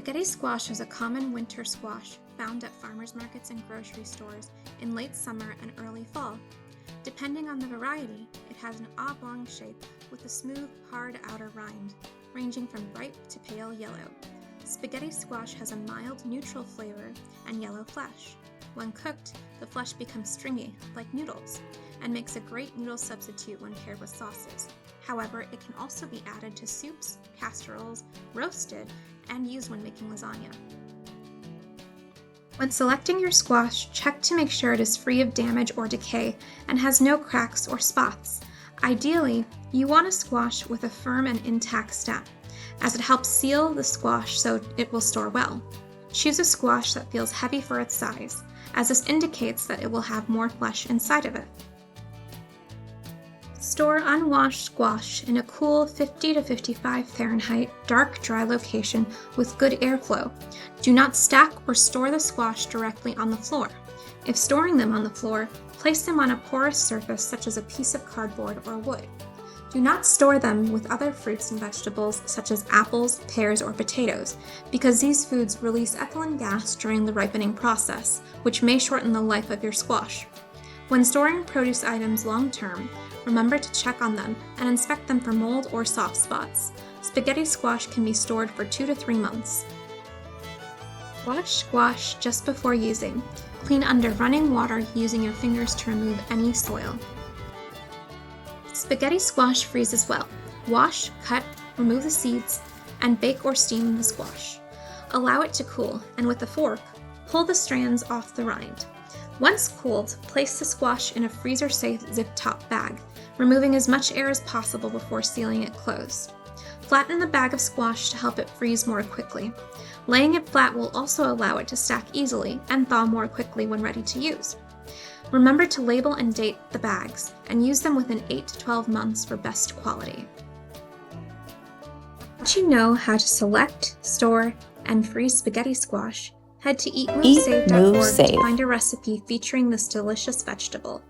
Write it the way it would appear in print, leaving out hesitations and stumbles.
Spaghetti squash is a common winter squash found at farmers markets and grocery stores in late summer and early fall. Depending on the variety, it has an oblong shape with a smooth, hard outer rind, ranging from bright to pale yellow. Spaghetti squash has a mild, neutral flavor and yellow flesh. When cooked, the flesh becomes stringy, like noodles, and makes a great noodle substitute when paired with sauces. However, it can also be added to soups, casseroles, roasted, and used when making lasagna. When selecting your squash, check to make sure it is free of damage or decay and has no cracks or spots. Ideally, you want a squash with a firm and intact stem, as it helps seal the squash so it will store well. Choose a squash that feels heavy for its size, as this indicates that it will have more flesh inside of it. Store unwashed squash in a cool 50 to 55 Fahrenheit dark, dry location with good airflow. Do not stack or store the squash directly on the floor. If storing them on the floor, place them on a porous surface such as a piece of cardboard or wood. Do not store them with other fruits and vegetables such as apples, pears, or potatoes, because these foods release ethylene gas during the ripening process, which may shorten the life of your squash. When storing produce items long-term, remember to check on them and inspect them for mold or soft spots. Spaghetti squash can be stored for 2 to 3 months. Wash squash just before using. Clean under running water using your fingers to remove any soil. Spaghetti squash freezes well. Wash, cut, remove the seeds, and bake or steam the squash. Allow it to cool, and with a fork, pull the strands off the rind. Once cooled, place the squash in a freezer-safe zip-top bag, removing as much air as possible before sealing it closed. Flatten the bag of squash to help it freeze more quickly. Laying it flat will also allow it to stack easily and thaw more quickly when ready to use. Remember to label and date the bags, and use them within 8 to 12 months for best quality. Once you know how to select, store, and freeze spaghetti squash, head to eatmovesave.org to find a recipe featuring this delicious vegetable.